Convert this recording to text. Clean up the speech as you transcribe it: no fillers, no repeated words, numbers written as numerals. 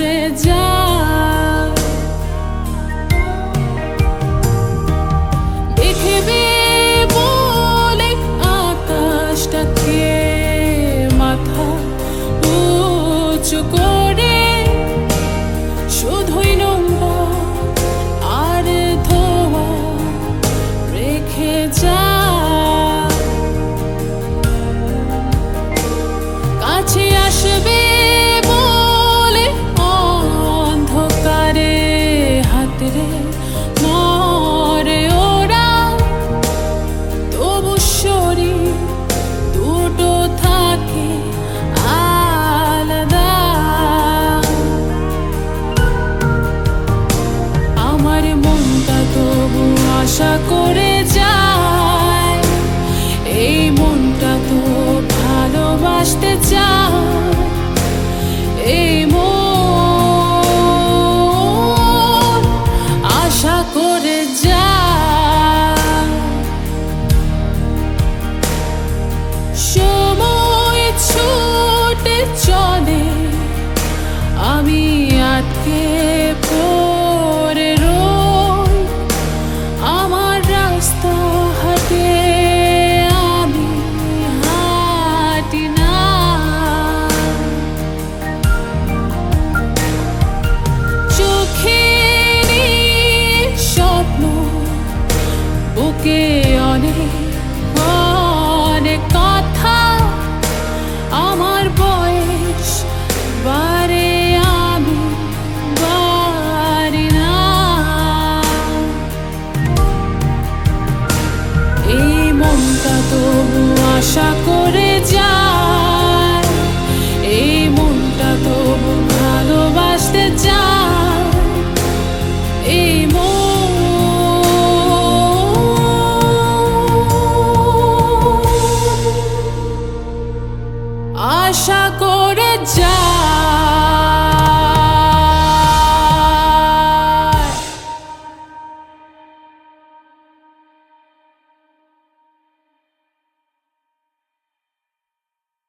করে যায়। দেখবে বলে আকাশটাকে মাথা উঁচু করে শুধুই নোংরা আর ধোঁয়া রেখে যায়। কাছে আসবে বলে অন্ধকারে হাতরে নড়ে ওরা, তবু শরীর দুটো থাকে আলাদা। আমার মনটা তবু আশা করে যায়, এই মনটা তো ভালোবাসতে চায়। এই মন আশা করে যায়। সময় ছুটে চলে, আমি আটকে পড়ি।